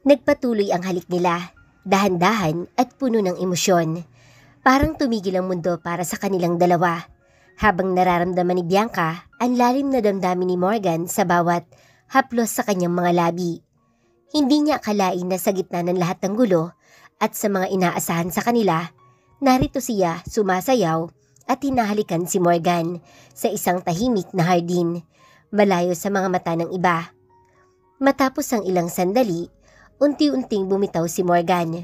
Nagpatuloy ang halik nila, dahan-dahan at puno ng emosyon. Parang tumigil ang mundo para sa kanilang dalawa. Habang nararamdaman ni Bianca ang lalim na damdamin ni Morgan sa bawat haplos sa kanyang mga labi. Hindi niya akalain na sa gitna ng lahat ng gulo at sa mga inaasahan sa kanila, narito siya sumasayaw at hinahalikan si Morgan sa isang tahimik na hardin, malayo sa mga mata ng iba. Matapos ang ilang sandali, unti-unting bumitaw si Morgan,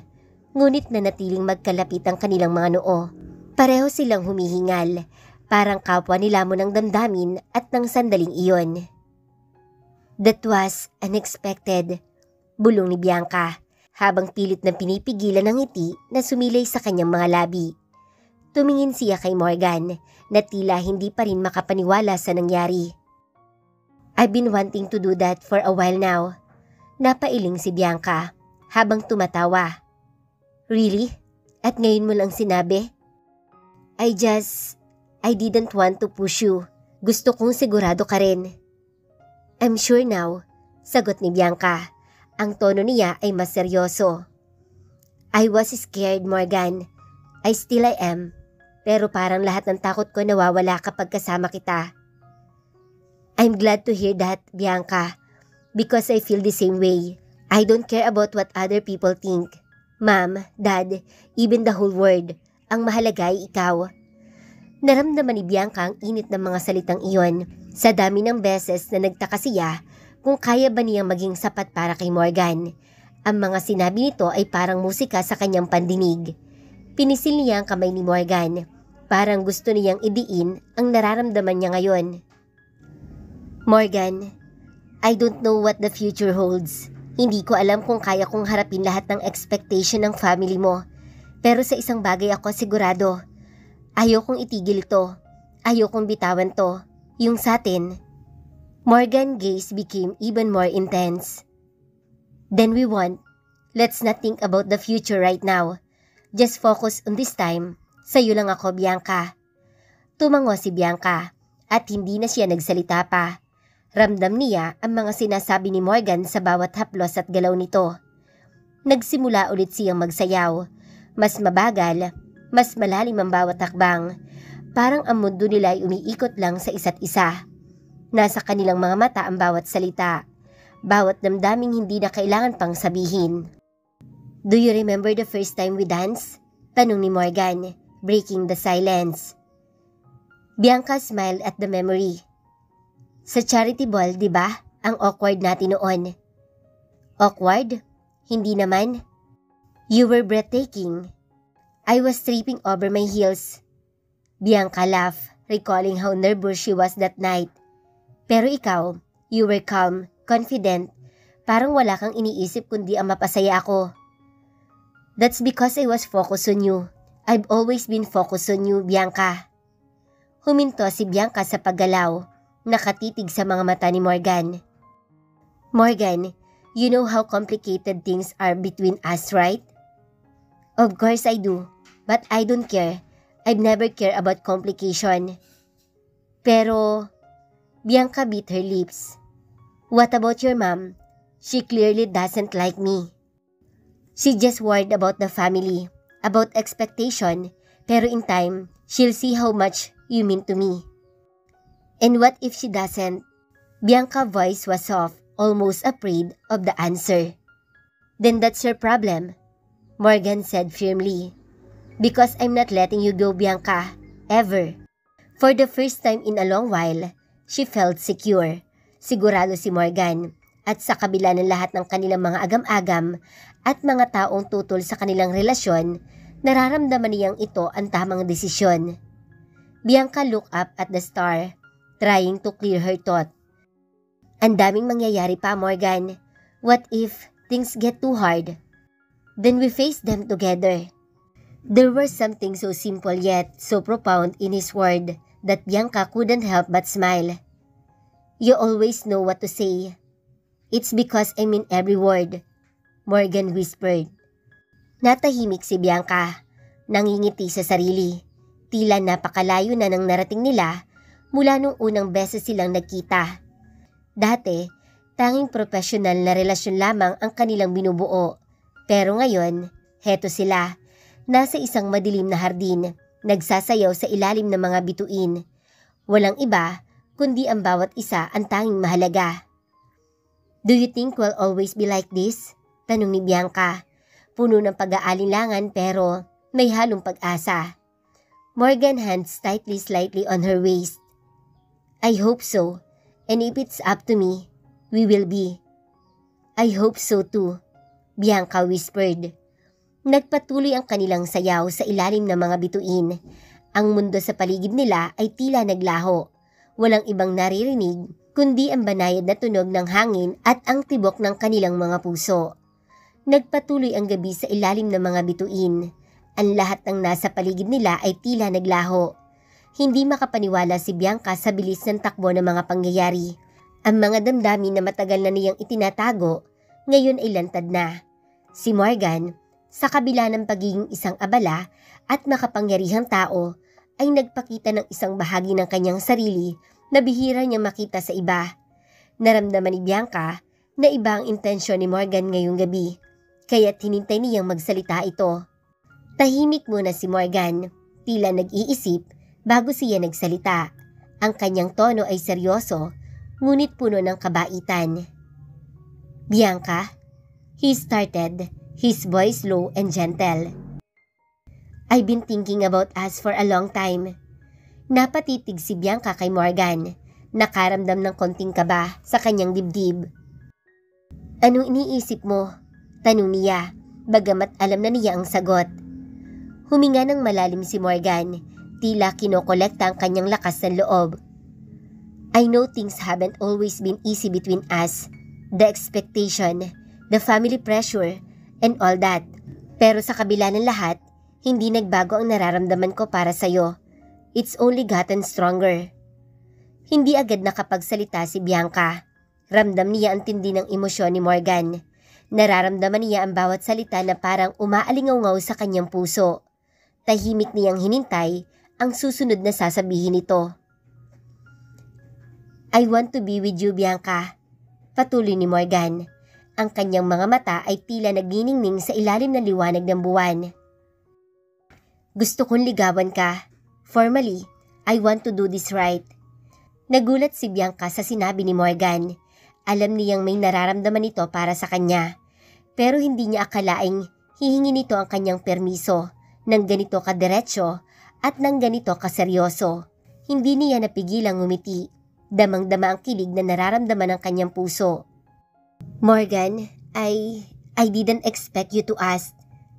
ngunit nanatiling magkalapit ang kanilang mga noo. Pareho silang humihingal, parang kapwa nilamon ng damdamin at ng sandaling iyon. That was unexpected, bulong ni Bianca, habang pilit na pinipigilan ng ngiti na sumilay sa kanyang mga labi. Tumingin siya kay Morgan na tila hindi pa rin makapaniwala sa nangyari. I've been wanting to do that for a while now. Napailing si Bianca habang tumatawa. Really? At ngayon mo lang sinabi? I didn't want to push you. Gusto kong sigurado ka rin. I'm sure now, sagot ni Bianca. Ang tono niya ay mas seryoso. I was scared, Morgan. I am. Pero parang lahat ng takot ko nawawala kapag kasama kita. I'm glad to hear that, Bianca, because I feel the same way. I don't care about what other people think. Mom, Dad, even the whole world. Ang mahalaga ay ikaw. Naramdaman ni Bianca ang init ng mga salitang iyon sa dami ng beses na nagtaka siya kung kaya ba niyang maging sapat para kay Morgan. Ang mga sinabi nito ay parang musika sa kanyang pandinig. Pinisil niya ang kamay ni Morgan. Parang gusto niyang idiin ang nararamdaman niya ngayon. Morgan, I don't know what the future holds. Hindi ko alam kung kaya kong harapin lahat ng expectation ng family mo. Pero sa isang bagay ako sigurado. Ayokong itigil ito. Ayokong bitawan to. Yung sa atin. Morgan's gaze became even more intense. Then we want. Let's not think about the future right now. Just focus on this time. Sa'yo lang ako, Bianca. Tumango si Bianca at hindi na siya nagsalita pa. Ramdam niya ang mga sinasabi ni Morgan sa bawat haplos at galaw nito. Nagsimula ulit siyang magsayaw. Mas mabagal, mas malalim ang bawat takbang. Parang ang mundo nila ay umiikot lang sa isa't isa. Nasa kanilang mga mata ang bawat salita. Bawat damdaming hindi na kailangan pang sabihin. Do you remember the first time we danced? Tanong ni Morgan, breaking the silence. Bianca smiled at the memory. Sa charity ball, di ba? Ang awkward natin noon. Awkward? Hindi naman. You were breathtaking. I was tripping over my heels. Bianca laughed, recalling how nervous she was that night. Pero ikaw, you were calm, confident. Parang wala kang iniisip kundi ang mapasaya ako. That's because I was focused on you. I've always been focused on you, Bianca. Huminto si Bianca sa paggalaw. Nakatitig sa mga mata ni Morgan. Morgan, you know how complicated things are between us, right? Of course I do, but I don't care. I've never cared about complication. Pero, Bianca bit her lips. What about your mom? She clearly doesn't like me. She just worried about the family, about expectation, pero in time, she'll see how much you mean to me. And what if she doesn't? Bianca's voice was soft, almost afraid of the answer. Then that's your problem, Morgan said firmly. Because I'm not letting you go, Bianca. Ever. For the first time in a long while, she felt secure. Sigurado si Morgan. At sa kabila ng lahat ng kanilang mga agam-agam at mga taong tutol sa kanilang relasyon, nararamdaman niyang ito ang tamang desisyon. Bianca looked up at the star, trying to clear her thought. Ang daming mangyayari pa, Morgan. What if things get too hard? Then we face them together. There was something so simple yet so profound in his word that Bianca couldn't help but smile. You always know what to say. It's because I mean every word, Morgan whispered. Natahimik si Bianca, nangingiti sa sarili. Tila napakalayo na ng narating nila mula nung unang beses silang nagkita. Dati, Tanging profesional na relasyon lamang ang kanilang binubuo. Pero ngayon, heto sila. Nasa isang madilim na hardin, nagsasayaw sa ilalim ng mga bituin. Walang iba, kundi ang bawat isa ang tanging mahalaga. "Do you think we'll always be like this?" Tanong ni Bianca. Puno ng pag-aalinlangan pero may halong pag-asa. Morgan hands tightly slightly on her waist. "I hope so, and if it's up to me, we will be." "I hope so too," Bianca whispered. Nagpatuloy ang kanilang sayaw sa ilalim ng mga bituin. Ang mundo sa paligid nila ay tila naglaho. Walang ibang naririnig kundi ang banayad na tunog ng hangin at ang tibok ng kanilang mga puso. Nagpatuloy ang gabi sa ilalim ng mga bituin. Ang lahat ng nasa paligid nila ay tila naglaho. Hindi makapaniwala si Bianca sa bilis ng takbo ng mga pangyayari. Ang mga damdamin na matagal na niyang itinatago, ngayon ay lantad na. Si Morgan, sa kabila ng pagiging isang abala at makapangyarihang tao, ay nagpakita ng isang bahagi ng kanyang sarili na bihira niyang makita sa iba. Naramdaman ni Bianca na iba ang intensyon ni Morgan ngayong gabi, kaya't hinintay niyang magsalita ito. Tahimik muna si Morgan, tila nag-iisip bago siya nagsalita. Ang kanyang tono ay seryoso, ngunit puno ng kabaitan. "Bianca," he started, his voice low and gentle. "I've been thinking about us for a long time." Napatitig si Bianca kay Morgan, nakaramdam ng konting kaba sa kanyang dibdib. "Anong iniisip mo?" tanong niya, bagamat alam na niya ang sagot. Huminga ng malalim si Morgan, tila kinokolekta ang kanyang lakas ng loob. "I know things haven't always been easy between us. The expectation, the family pressure, and all that. Pero sa kabila ng lahat, hindi nagbago ang nararamdaman ko para sa'yo. It's only gotten stronger." Hindi agad nakapagsalita si Bianca. Ramdam niya ang tindi ng emosyon ni Morgan. Nararamdaman niya ang bawat salita na parang umaalingaw-ngaw sa kanyang puso. Tahimik niyang hinintay ang susunod na sasabihin nito. "I want to be with you, Bianca," patuloy ni Morgan. Ang kanyang mga mata ay tila nagniningning sa ilalim ng liwanag ng buwan. "Gusto kong ligawan ka. Formally, I want to do this right." Nagulat si Bianca sa sinabi ni Morgan. Alam niyang may nararamdaman ito para sa kanya. Pero hindi niya akalaing hihingi nito ang kanyang permiso ng ganito kadiretso at ng ganito kaseryoso. Hindi niya napigilang ngumiti. Damang-dama ang kilig na nararamdaman ng kanyang puso. "Morgan, I didn't expect you to ask.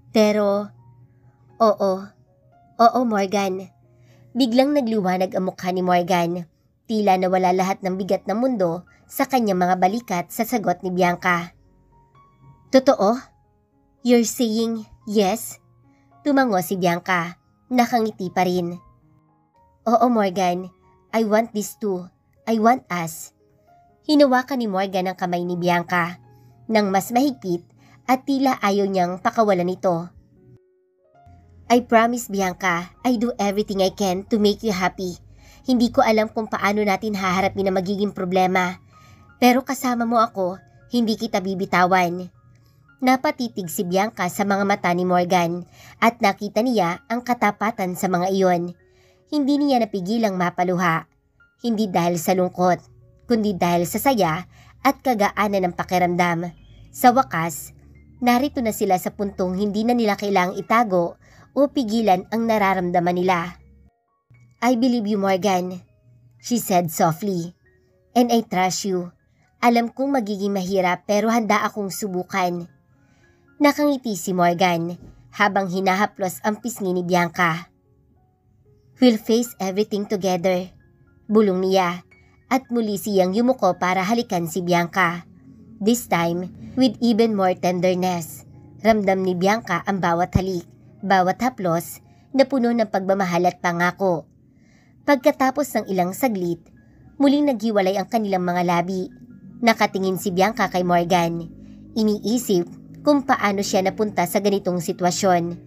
Pero, oo Morgan." Biglang nagliwanag ang mukha ni Morgan. Tila nawala lahat ng bigat ng mundo sa kanyang mga balikat sa sagot ni Bianca. "Totoo? You're saying yes?" Tumango si Bianca. Nakangiti pa rin. "Oo Morgan, I want this too. I want us." Hinawakan ni Morgan ang kamay ni Bianca nang mas mahigpit at tila ayaw niyang pakawalan ito. "I promise Bianca, I do everything I can to make you happy. Hindi ko alam kung paano natin haharapin ang magiging problema. Pero kasama mo ako, hindi kita bibitawan." Napatitig si Bianca sa mga mata ni Morgan at nakita niya ang katapatan sa mga iyon. Hindi niya napigilang mapaluha. Hindi dahil sa lungkot, kundi dahil sa saya at kagaanan ng pakiramdam. Sa wakas, narito na sila sa puntong hindi na nila kailangang itago o pigilan ang nararamdaman nila. "I believe you, Morgan," she said softly. "And I trust you. Alam kong magiging mahirap pero handa akong subukan." Nakangiti si Morgan habang hinahaplos ang pisngi ni Bianca. "We'll face everything together," bulong niya, at muli siyang yumuko para halikan si Bianca. This time, with even more tenderness. Ramdam ni Bianca ang bawat halik, bawat haplos na puno ng pagmamahal at pangako. Pagkatapos ng ilang saglit, muling naghiwalay ang kanilang mga labi. Nakatingin si Bianca kay Morgan. Iniisip kung paano siya napunta sa ganitong sitwasyon.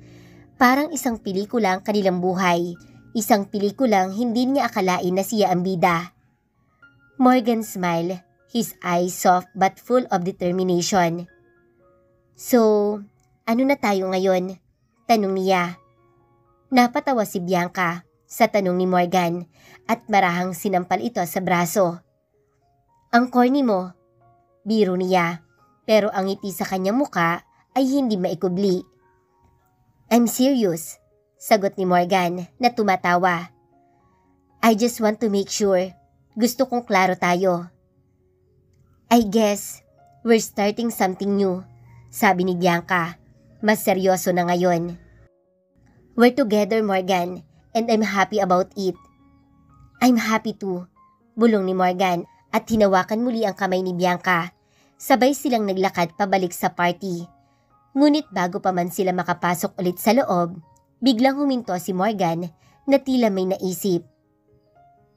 Parang isang pelikula ang kanilang buhay. Isang pelikulang hindi niya akalain na siya ang bida. Morgan smiled, his eyes soft but full of determination. So, ano na tayo ngayon? Tanong niya. Napatawa si Bianca sa tanong ni Morgan at marahang sinampal ito sa braso. Ang corny mo, biro niya, pero ang ngiti sa kanyang muka ay hindi maikubli. I'm serious, sagot ni Morgan na tumatawa. I just want to make sure. Gusto kong klaro tayo. I guess we're starting something new, sabi ni Bianca. Mas seryoso na ngayon. We're together, Morgan, and I'm happy about it. I'm happy too, bulong ni Morgan at hinawakan muli ang kamay ni Bianca. Sabay silang naglakad pabalik sa party. Ngunit bago pa man sila makapasok ulit sa loob, biglang huminto si Morgan na tila may naisip.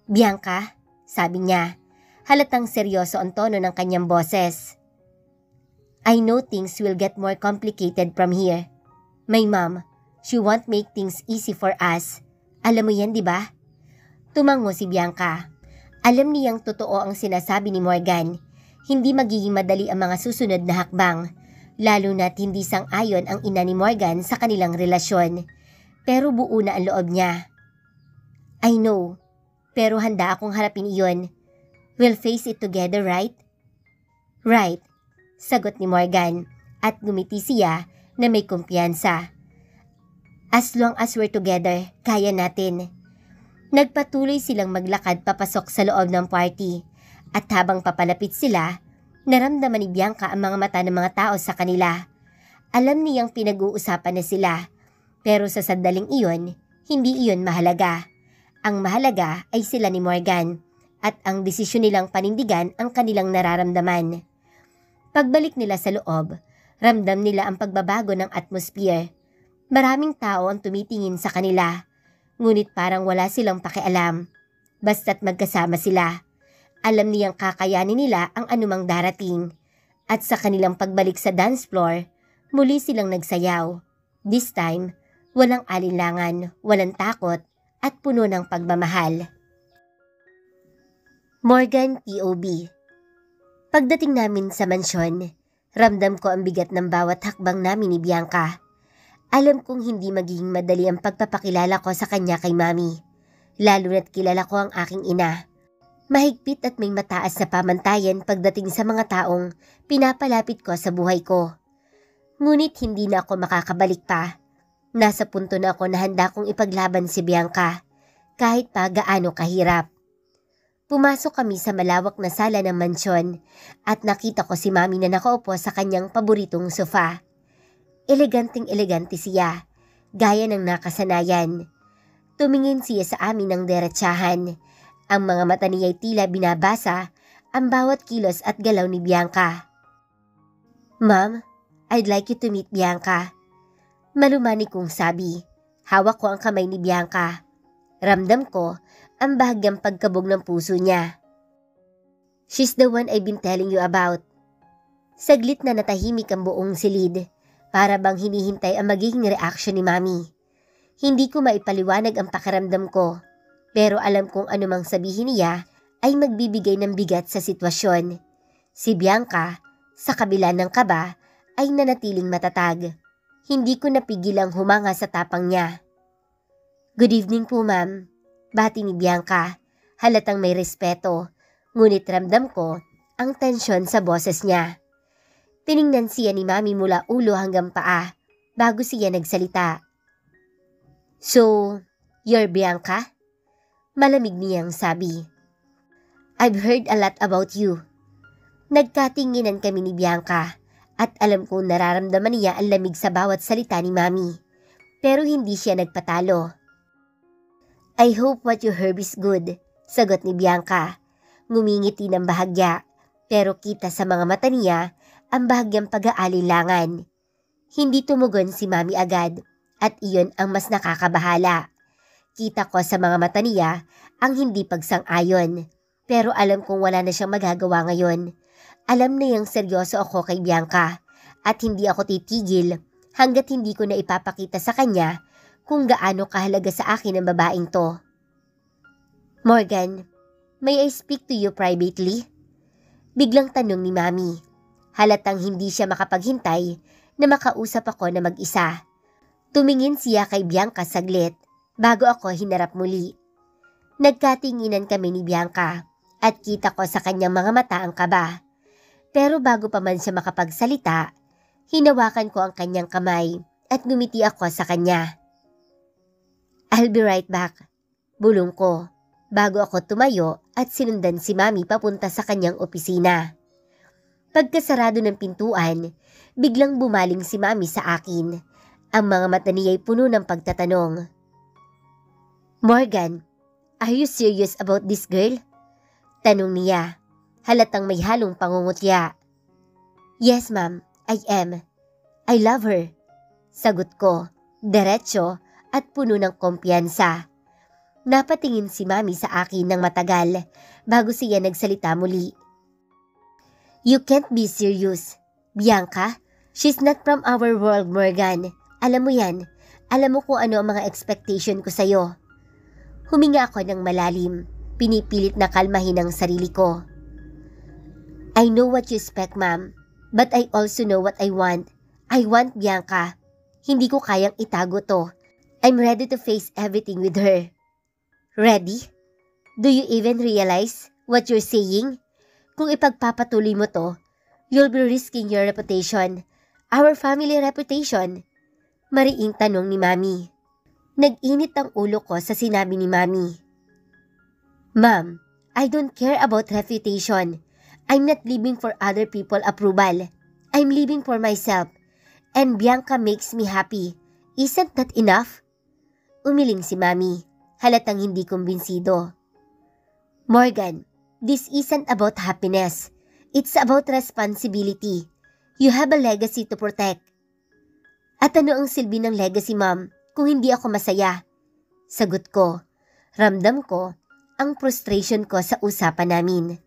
Bianca, sabi niya, halatang seryoso ang tono ng kanyang boses. I know things will get more complicated from here. My mom, she won't make things easy for us. Alam mo yan, di ba? Tumango si Bianca. Alam niyang totoo ang sinasabi ni Morgan. Hindi magiging madali ang mga susunod na hakbang, lalo na't hindi sang-ayon ang ina ni Morgan sa kanilang relasyon. Pero buo na ang loob niya. I know. Pero handa akong harapin iyon. We'll face it together, right? Right, sagot ni Morgan at ngumiti siya na may kumpiyansa. As long as we're together, kaya natin. Nagpatuloy silang maglakad papasok sa loob ng party at habang papalapit sila, naramdaman ni Bianca ang mga mata ng mga tao sa kanila. Alam niyang pinag-uusapan na sila, pero sa sandaling iyon, hindi iyon mahalaga. Ang mahalaga ay sila ni Morgan at ang desisyon nilang panindigan ang kanilang nararamdaman. Pagbalik nila sa loob, ramdam nila ang pagbabago ng atmosphere. Maraming tao ang tumitingin sa kanila, ngunit parang wala silang pakialam. Basta't magkasama sila. Alam niyang kakayanin nila ang anumang darating. At sa kanilang pagbalik sa dance floor, muli silang nagsayaw. This time, walang alinlangan, walang takot, at puno ng pagmamahal. Morgan POV. Pagdating namin sa mansyon, ramdam ko ang bigat ng bawat hakbang namin ni Bianca. Alam kong hindi magiging madali ang pagpapakilala ko sa kanya kay Mami, lalo na't kilala ko ang aking ina. Mahigpit at may mataas na pamantayan pagdating sa mga taong pinapalapit ko sa buhay ko. Ngunit hindi na ako makakabalik pa. Nasa punto na ako na handa kong ipaglaban si Bianca, kahit pa gaano kahirap. Pumasok kami sa malawak na sala ng mansyon at nakita ko si Mami na nakaupo sa kanyang paboritong sofa. Eleganteng-elegante siya, gaya ng nakasanayan. Tumingin siya sa amin ng derechahan. Ang mga mata niya ay tila binabasa ang bawat kilos at galaw ni Bianca. Ma'am, I'd like you to meet Bianca. Malumani kong sabi. Hawak ko ang kamay ni Bianca. Ramdam ko ang bahagyang pagkabog ng puso niya. She's the one I've been telling you about. Saglit na natahimik ang buong silid, para bang hinihintay ang magiging reaksyon ni Mami. Hindi ko maipaliwanag ang pakiramdam ko, pero alam kong anumang sabihin niya ay magbibigay ng bigat sa sitwasyon. Si Bianca, sa kabila ng kaba, ay nanatiling matatag. Hindi ko napigilang humanga sa tapang niya. Good evening po, ma'am. Bati ni Bianca, halatang may respeto, ngunit ramdam ko ang tensyon sa boses niya. Tiningnan siya ni Mami mula ulo hanggang paa bago siya nagsalita. So, you're Bianca? Malamig niyang sabi. I've heard a lot about you. Nagkatinginan kami ni Bianca at alam kong nararamdaman niya ang lamig sa bawat salita ni Mami. Pero hindi siya nagpatalo. I hope what you heard is good, sagot ni Bianca. Ngumingiti ng bahagya, pero kita sa mga mata niya ang bahagyang pag-aalilangan. Hindi tumugon si Mami agad, at iyon ang mas nakakabahala. Kita ko sa mga mata niya ang hindi pagsang-ayon, pero alam kong wala na siyang magagawa ngayon. Alam na yang seryoso ako kay Bianca, at hindi ako titigil hanggat hindi ko na ipapakita sa kanya kung gaano kahalaga sa akin ang babaeng to. Morgan, may I speak to you privately? Biglang tanong ni Mami. Halatang hindi siya makapaghintay na makausap ako na mag-isa. Tumingin siya kay Bianca saglit bago ako hinarap muli. Nagkatinginan kami ni Bianca at kita ko sa kanyang mga mata ang kaba. Pero bago pa man siya makapagsalita, hinawakan ko ang kanyang kamay at ngumiti ako sa kanya. "I'll be right back," bulong ko bago ako tumayo at sinundan si Mami papunta sa kanyang opisina. Pagkasarado ng pintuan, biglang bumaling si Mami sa akin. Ang mga mata niya ay puno ng pagtatanong. "Morgan, are you serious about this girl?" Tanong niya, halatang may halong pangungutya. "Yes ma'am, I am. I love her." Sagot ko, diretso at puno ng kumpiyansa. Napatingin si Mami sa akin ng matagal bago siya nagsalita muli. "You can't be serious. Bianca, she's not from our world, Morgan. Alam mo yan. Alam mo kung ano ang mga expectation ko sa'yo." Huminga ako ng malalim. Pinipilit na kalmahin ang sarili ko. "I know what you expect, ma'am. But I also know what I want. I want Bianca. Hindi ko kayang itago to. I'm ready to face everything with her." "Ready? Do you even realize what you're saying? Kung ipagpapatuloy mo to, you'll be risking your reputation. Our family reputation." Mariing tanong ni Mami. Nag-init ang ulo ko sa sinabi ni Mami. "Ma'am, I don't care about reputation. I'm not living for other people approval. I'm living for myself. And Bianca makes me happy. Isn't that enough?" Umiling si Mami, halatang hindi kumbinsido. "Morgan, this isn't about happiness. It's about responsibility. You have a legacy to protect." "At ano ang silbi ng legacy, ma'am, kung hindi ako masaya?" Sagot ko. Ramdam ko ang frustration ko sa usapan namin.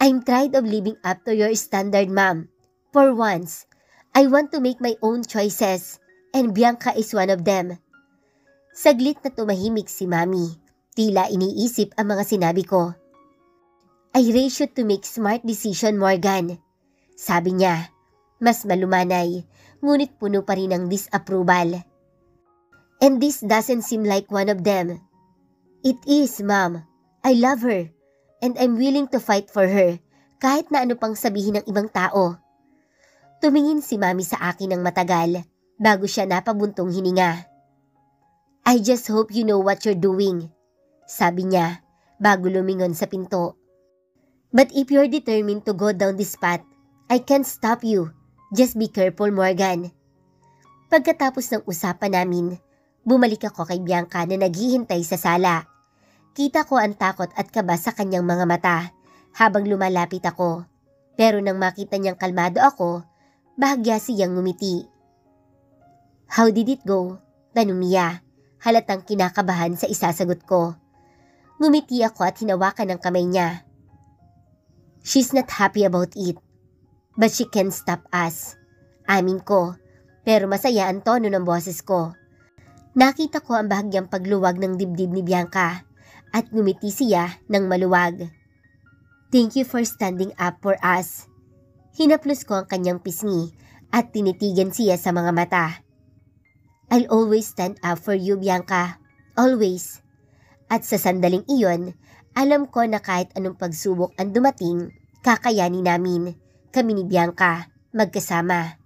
"I'm tired of living up to your standard, ma'am. For once, I want to make my own choices, and Bianca is one of them." Saglit na tumahimik si Mami. Tila iniisip ang mga sinabi ko. "I raised you to make smart decision, Morgan." Sabi niya, mas malumanay, ngunit puno pa rin ng disapproval. "And this doesn't seem like one of them." "It is, ma'am. I love her, and I'm willing to fight for her, kahit na ano pang sabihin ng ibang tao." Tumingin si Mami sa akin ng matagal, bago siya napabuntong hininga. "I just hope you know what you're doing," sabi niya, bago lumingon sa pinto. "But if you're determined to go down this path, I can't stop you. Just be careful, Morgan." Pagkatapos ng usapan namin, bumalik ako kay Bianca na naghihintay sa sala. Kita ko ang takot at kaba sa kanyang mga mata habang lumalapit ako. Pero nang makita niyang kalmado ako, bahagya siyang ngumiti. "How did it go?" tanong niya, halatang kinakabahan sa isasagot ko. Ngumiti ako at hinawakan ang kamay niya. "She's not happy about it. But she can't stop us." Amin ko, pero masaya ang tono ng boses ko. Nakita ko ang bahagyang pagluwag ng dibdib ni Bianca at ngumiti siya ng maluwag. "Thank you for standing up for us." Hinaplos ko ang kanyang pisngi at tinitigan siya sa mga mata. "I'll always stand up for you, Bianca. Always." At sa sandaling iyon, alam ko na kahit anong pagsubok ang dumating, kakayanin namin, kami ni Bianca, magkasama.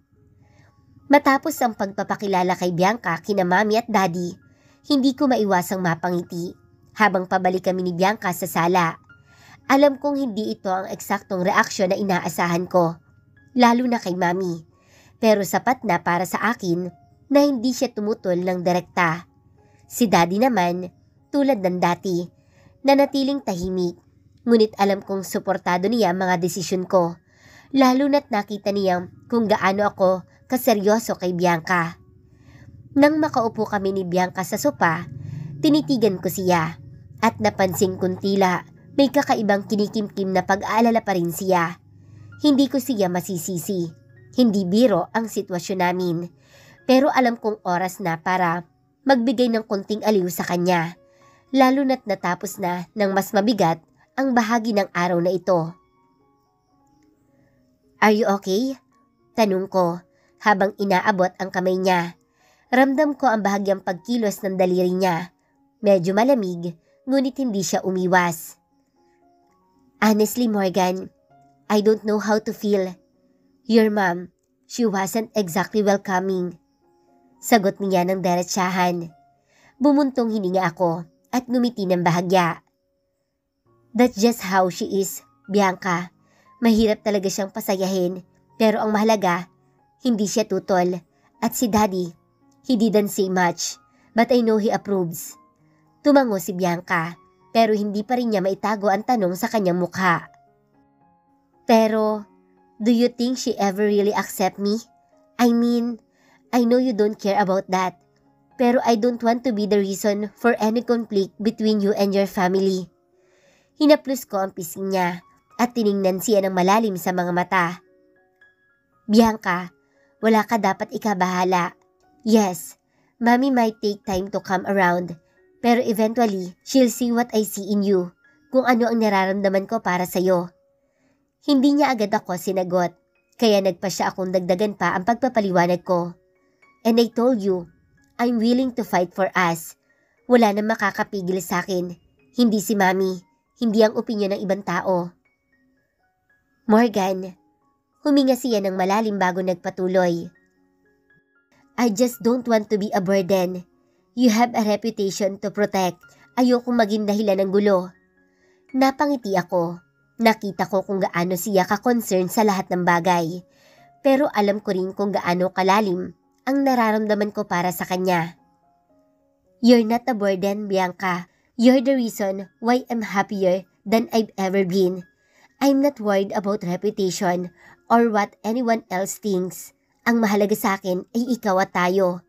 Matapos ang pagpapakilala kay Bianca kina Mami at Daddy, hindi ko maiwasang mapangiti habang pabalik kami ni Bianca sa sala. Alam kong hindi ito ang eksaktong reaksyon na inaasahan ko, lalo na kay Mami, pero sapat na para sa akin na hindi siya tumutol ng direkta. Si Daddy naman, tulad ng dati, nanatiling tahimik, ngunit alam kong suportado niya ang mga desisyon ko, lalo na't nakita niya kung gaano ako kaseryoso kay Bianca. Nang makaupo kami ni Bianca sa sopa, tinitigan ko siya at napansin kong tila may kakaibang kinikimkim na pag-aalala pa rin siya. Hindi ko siya masisisi. Hindi biro ang sitwasyon namin. Pero alam kong oras na para magbigay ng konting aliw sa kanya. Lalo na't natapos na ng mas mabigat ang bahagi ng araw na ito. Are you okay? Tanong ko habang inaabot ang kamay niya. Ramdam ko ang bahagyang pagkilos ng daliri niya. Medyo malamig, ngunit hindi siya umiwas. Honestly, Morgan, I don't know how to feel. Your mom, she wasn't exactly welcoming. Sagot niya ng diretsahan. Bumuntong hininga ako at ngumiti ng bahagya. That's just how she is, Bianca. Mahirap talaga siyang pasayahin, pero ang mahalaga, hindi siya tutol. At si Daddy, he didn't say much, but I know he approves. Tumango si Bianca, pero hindi pa rin niya maitago ang tanong sa kanyang mukha. Pero, do you think she ever really accept me? I mean, I know you don't care about that, pero I don't want to be the reason for any conflict between you and your family. Hinaplos ko ang pising niya at tiningnan siya ng malalim sa mga mata. Bianca, wala ka dapat ikabahala. Yes, Mommy might take time to come around, pero eventually, she'll see what I see in you, kung ano ang nararamdaman ko para sa'yo. Hindi niya agad ako sinagot, kaya nagpa siya akong dagdagan pa ang pagpapaliwanag ko. And I told you, I'm willing to fight for us. Wala nang makakapigil sa akin. Hindi si Mommy, hindi ang opinyon ng ibang tao. Morgan, huminga siya ng malalim bago nagpatuloy. I just don't want to be a burden. You have a reputation to protect. Ayokong maging dahilan ng gulo. Napangiti ako. Nakita ko kung gaano siya ka-concern sa lahat ng bagay. Pero alam ko rin kung gaano kalalim ang nararamdaman ko para sa kanya. You're not a burden, Bianca. You're the reason why I'm happier than I've ever been. I'm not worried about reputation or what anyone else thinks. Ang mahalaga sa akin ay ikaw at tayo.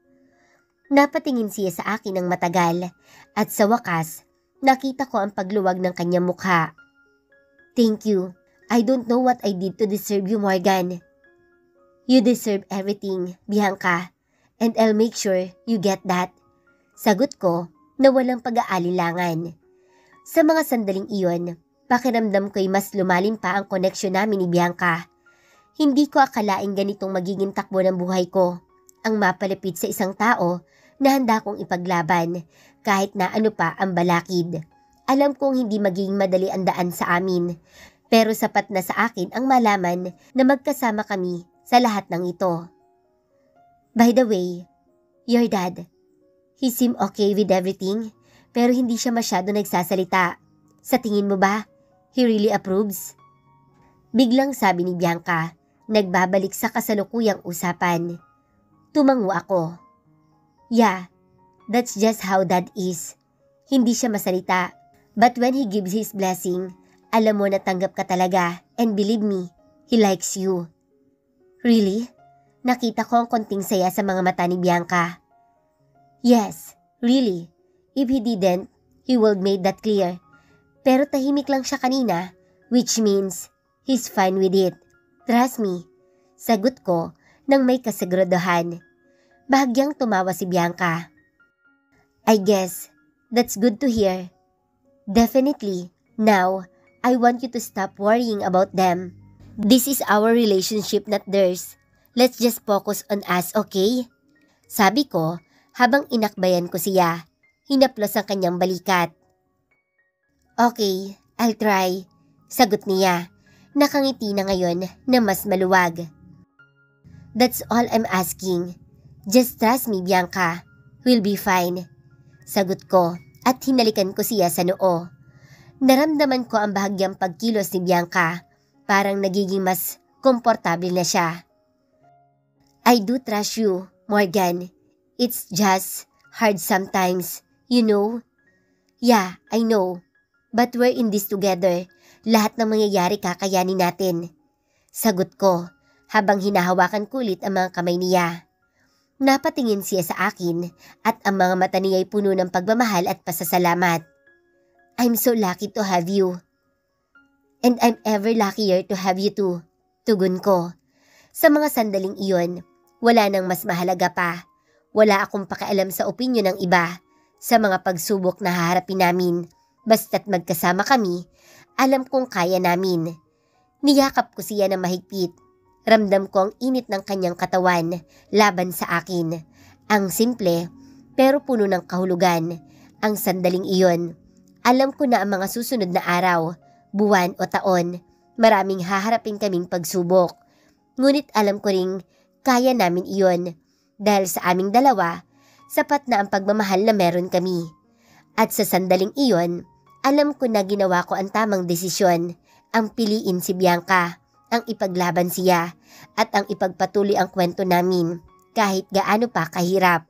Napatingin siya sa akin ng matagal at sa wakas, nakita ko ang pagluwag ng kanyang mukha. Thank you. I don't know what I did to deserve you, Morgan. You deserve everything, Bianca, and I'll make sure you get that. Sagot ko na walang pag-aalilangan. Sa mga sandaling iyon, pakiramdam ko'y mas lumalim pa ang koneksyon namin ni Bianca. Hindi ko akalaing ganitong magiging takbo ng buhay ko, ang mapalapit sa isang tao na handa kong ipaglaban kahit na ano pa ang balakid. Alam kong hindi magiging madali ang daan sa amin, pero sapat na sa akin ang malaman na magkasama kami sa lahat ng ito. By the way, your dad, he seemed okay with everything, pero hindi siya masyado nagsasalita. Sa tingin mo ba, he really approves? Biglang sabi ni Bianca, nagbabalik sa kasalukuyang usapan. Tumango ako. Yeah, that's just how Dad is. Hindi siya masalita, but when he gives his blessing, alam mo na tanggap ka talaga, and believe me, he likes you. Really? Nakita ko ang konting saya sa mga mata ni Bianca. Yes, really. If he didn't, he would made that clear. Pero tahimik lang siya kanina, which means he's fine with it. Trust me. Sagot ko nang may kasiguraduhan. Bahagyang tumawa si Bianca. I guess that's good to hear. Definitely. Now, I want you to stop worrying about them. This is our relationship, not theirs. Let's just focus on us, okay? Sabi ko habang inakbayan ko siya. Hinaplos ang kanyang balikat. Okay, I'll try. Sagot niya. Nakangiti na ngayon na mas maluwag. That's all I'm asking. Just trust me, Bianca. We'll be fine. Sagot ko at hinalikan ko siya sa noo. Naramdaman ko ang bahagyang pagkilos ni Bianca. Parang nagiging mas komportable na siya. I do trust you, Morgan. It's just hard sometimes, you know? Yeah, I know. But we're in this together. Lahat ng mangyayari kakayanin natin. Sagot ko habang hinahawakan ko ulit ang mga kamay niya. Napatingin siya sa akin at ang mga mata niya ay puno ng pagmamahal at pasasalamat. I'm so lucky to have you. And I'm ever luckier to have you too. Tugon ko. Sa mga sandaling iyon, wala nang mas mahalaga pa. Wala akong pakialam sa opinyon ng iba. Sa mga pagsubok na haharapin namin, basta't magkasama kami, alam kong kaya namin. Niyakap ko siya ng mahigpit Ramdam ko ang init ng kanyang katawan laban sa akin. Ang simple pero puno ng kahulugan. Ang sandaling iyon, alam ko na ang mga susunod na araw, buwan o taon, maraming haharapin kaming pagsubok. Ngunit alam ko ring kaya namin iyon dahil sa aming dalawa, sapat na ang pagmamahal na meron kami. At sa sandaling iyon, alam ko na ginawa ko ang tamang desisyon, ang piliin si Bianca, ang ipaglaban siya, at ang ipagpatuloy ang kwento namin kahit gaano pa kahirap.